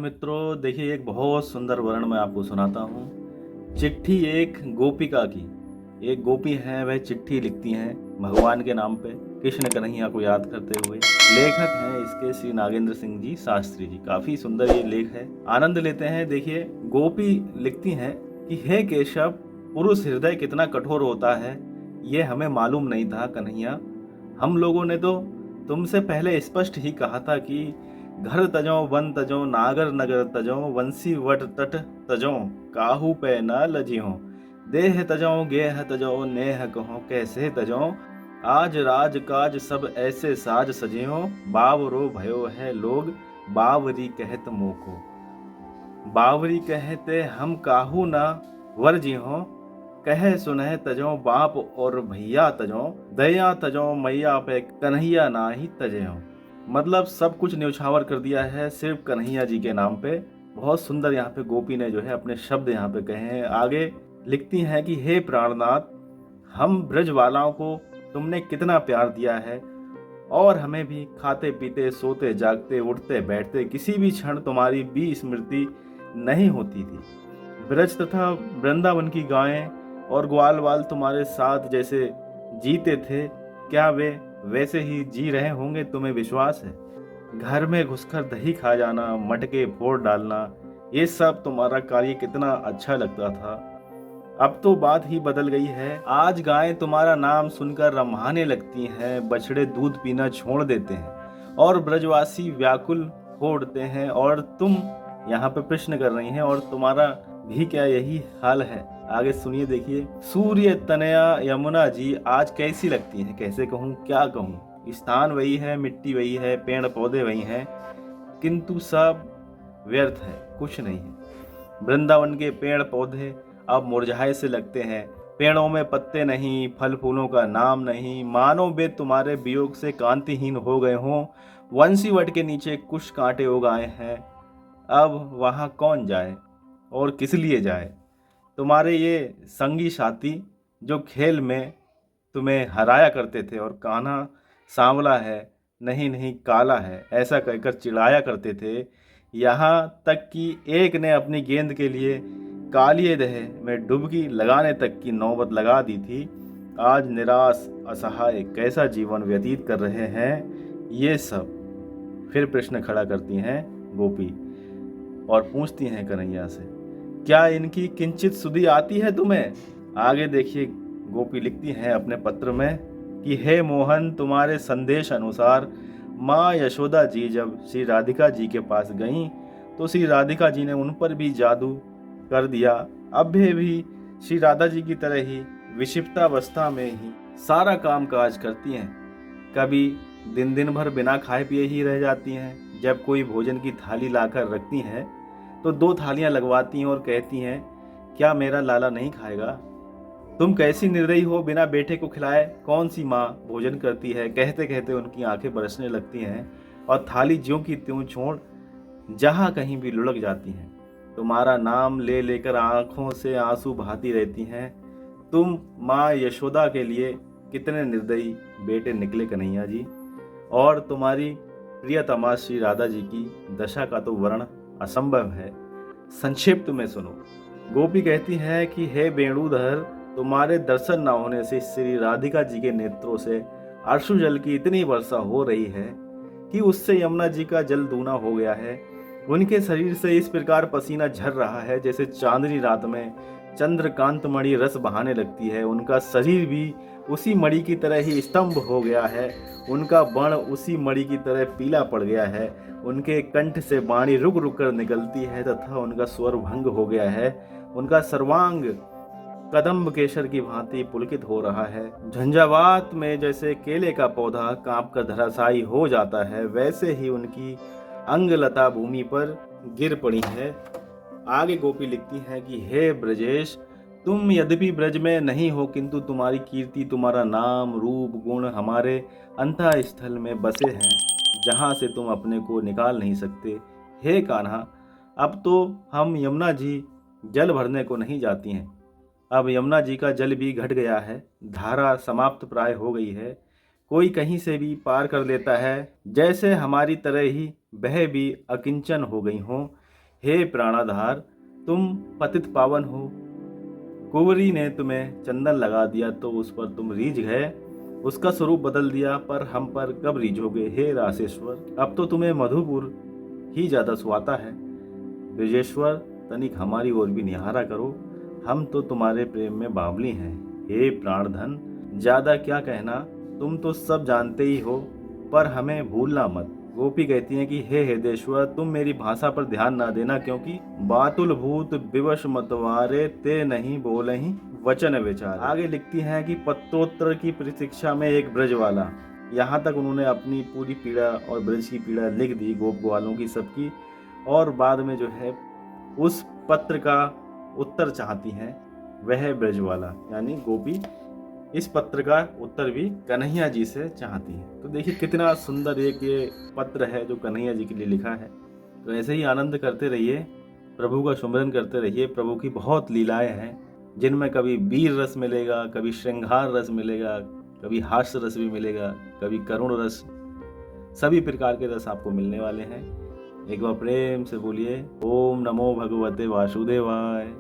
मित्रों, देखिए एक बहुत सुंदर वर्णन मैं आपको सुनाता हूँ। चिट्ठी एक गोपिका की। एक गोपी है, वह चिट्ठी लिखती हैं भगवान के नाम पे, कृष्ण कन्हैया को याद करते हुए। लेखक हैं इसके श्री नागेंद्र सिंह जी शास्त्री जी। काफी सुंदर ये लेख है, आनंद लेते हैं। देखिए गोपी लिखती हैं कि हे केशव, पुरुष हृदय कितना कठोर होता है ये हमें मालूम नहीं था कन्हैया। हम लोगों ने तो तुमसे पहले स्पष्ट ही कहा था कि घर तजो वन तजो नागर नगर तजो वंशी वट तट तजो काहू पे न लजियो देह तजो गेह तजो नेह कहो कैसे तजो आज राज काज सब ऐसे साज सजियो बावरो भयो है लोग बावरी कहत मोको। बावरी कहते हम काहू न वर्जियो कहे सुनह तजो बाप और भैया तजो दया तजो मैया पे कन्हैया ना ही तजयो। मतलब सब कुछ न्यौछावर कर दिया है सिर्फ कन्हैया जी के नाम पे। बहुत सुंदर यहाँ पे गोपी ने जो है अपने शब्द यहाँ पे कहे हैं। आगे लिखती हैं कि हे प्राणनाथ, हम ब्रजवालाओं को तुमने कितना प्यार दिया है और हमें भी खाते पीते सोते जागते उठते बैठते किसी भी क्षण तुम्हारी भी स्मृति नहीं होती थी। ब्रज तथा वृंदावन की गायें और ग्वाल वाल तुम्हारे साथ जैसे जीते थे, क्या वे वैसे ही जी रहे होंगे तुम्हें विश्वास है? घर में घुसकर दही खा जाना, मटके फोड़ डालना, ये सब तुम्हारा कार्य कितना अच्छा लगता था। अब तो बात ही बदल गई है। आज गायें तुम्हारा नाम सुनकर रम्हाने लगती हैं, बछड़े दूध पीना छोड़ देते हैं और ब्रजवासी व्याकुल हो उठते हैं और तुम यहाँ पे प्रश्न कर रही हैं और तुम्हारा भी क्या यही हाल है? आगे सुनिए, देखिए। सूर्य तनया यमुना जी आज कैसी लगती हैं, कैसे कहूँ क्या कहूँ। स्थान वही है, मिट्टी वही है, पेड़ पौधे वही हैं, किंतु सब व्यर्थ है, कुछ नहीं है। वृंदावन के पेड़ पौधे अब मुरझाए से लगते हैं, पेड़ों में पत्ते नहीं, फल फूलों का नाम नहीं, मानो वे तुम्हारे वियोग से कांतिहीन हो गए हों। वंशी वट के नीचे कुछ कांटे उगाए हैं, अब वहाँ कौन जाए और किस लिए जाए? तुम्हारे ये संगी साथी जो खेल में तुम्हें हराया करते थे और कान्हा सांवला है, नहीं नहीं काला है, ऐसा कहकर चिढ़ाया करते थे, यहाँ तक कि एक ने अपनी गेंद के लिए कालिए दह में डुबकी लगाने तक की नौबत लगा दी थी। आज निराश असहाय कैसा जीवन व्यतीत कर रहे हैं ये सब। फिर प्रश्न खड़ा करती हैं गोपी और पूछती हैं कन्हैया से, क्या इनकी किंचित सुधि आती है तुम्हें? आगे देखिए गोपी लिखती हैं अपने पत्र में कि हे मोहन, तुम्हारे संदेश अनुसार माँ यशोदा जी जब श्री राधिका जी के पास गईं तो श्री राधिका जी ने उन पर भी जादू कर दिया। अब भी श्री राधा जी की तरह ही विक्षिप्तावस्था में ही सारा काम काज करती हैं। कभी दिन दिन भर बिना खाए पिए ही रह जाती हैं। जब कोई भोजन की थाली लाकर रखती हैं तो 2 थालियां लगवाती हैं और कहती हैं, क्या मेरा लाला नहीं खाएगा? तुम कैसी निर्दयी हो, बिना बेटे को खिलाए कौन सी माँ भोजन करती है? कहते कहते उनकी आंखें बरसने लगती हैं और थाली ज्यों की त्यों छोड़ जहाँ कहीं भी लुढ़क जाती हैं। तुम्हारा नाम ले लेकर आंखों से आंसू बहाती रहती हैं। तुम माँ यशोदा के लिए कितने निर्दयी बेटे निकले कन्हैया जी, और तुम्हारी प्रियतमा श्री राधा जी की दशा का तो वर्णन असंभव है। संक्षिप्त में सुनो। गोपी कहती है कि हे वेणुधर, तुम्हारे दर्शन न होने से श्री राधिका जी के नेत्रों से अश्रु जल की इतनी वर्षा हो रही है कि उससे यमुना जी का जल दूना हो गया है। उनके शरीर से इस प्रकार पसीना झर रहा है जैसे चांदनी रात में चंद्रकांत मणि रस बहाने लगती है। उनका शरीर भी उसी मणि की तरह ही स्तंभ हो गया है, उनका वर्ण उसी मणि की तरह पीला पड़ गया है। उनके कंठ से वाणी रुक रुक कर निकलती है तथा उनका स्वर भंग हो गया है। उनका सर्वांग कदम्ब केसर की भांति पुलकित हो रहा है। झंझावात में जैसे केले का पौधा कांप कर धराशायी हो जाता है, वैसे ही उनकी अंगलता भूमि पर गिर पड़ी है। आगे गोपी लिखती हैं कि हे ब्रजेश, तुम यद्यपि ब्रज में नहीं हो किंतु तुम्हारी कीर्ति, तुम्हारा नाम रूप गुण हमारे अंतः स्थल में बसे हैं, जहाँ से तुम अपने को निकाल नहीं सकते। हे कान्हा, अब तो हम यमुना जी जल भरने को नहीं जाती हैं। अब यमुना जी का जल भी घट गया है, धारा समाप्त प्राय हो गई है। कोई कहीं से भी पार कर लेता है, जैसे हमारी तरह ही वह भी अकिंचन हो गई हों। हे प्राणाधार, तुम पतित पावन हो। कुंवरी ने तुम्हें चंदन लगा दिया तो उस पर तुम रीझ गए, उसका स्वरूप बदल दिया, पर हम पर कब रीझोगे हे रासेश्वर। अब तो तुम्हें मधुपुर ही ज्यादा सुहाता है। ब्रजेश्वर, तनिक हमारी ओर भी निहारा करो, हम तो तुम्हारे प्रेम में बावली हैं। हे प्राणधन, ज्यादा क्या कहना, तुम तो सब जानते ही हो, पर हमें भूलना मत। गोपी कहती हैं कि हे हृदेश्वर, तुम मेरी भाषा पर ध्यान ना देना, क्योंकि बातुल भूत विवश मतवारे ते नहीं बोलहीं वचन विचार। आगे लिखती हैं कि पत्रोत्तर की प्रतीक्षा में एक ब्रज वाला। यहाँ तक उन्होंने अपनी पूरी पीड़ा और ब्रज की पीड़ा लिख दी, गोप ग्वालों की सबकी। और बाद में जो है उस पत्र का उत्तर चाहती हैं वह ब्रजवाला, यानी गोपी इस पत्र का उत्तर भी कन्हैया जी से चाहती है। तो देखिए कितना सुंदर एक ये पत्र है जो कन्हैया जी के लिए लिखा है। तो ऐसे ही आनंद करते रहिए, प्रभु का सुमिरन करते रहिए। प्रभु की बहुत लीलाएं हैं जिनमें कभी वीर रस मिलेगा, कभी श्रृंगार रस मिलेगा, कभी हास्य रस भी मिलेगा, कभी करुण रस, सभी प्रकार के रस आपको मिलने वाले हैं। एक बार प्रेम से बोलिए ओम नमो भगवते वासुदेवाय।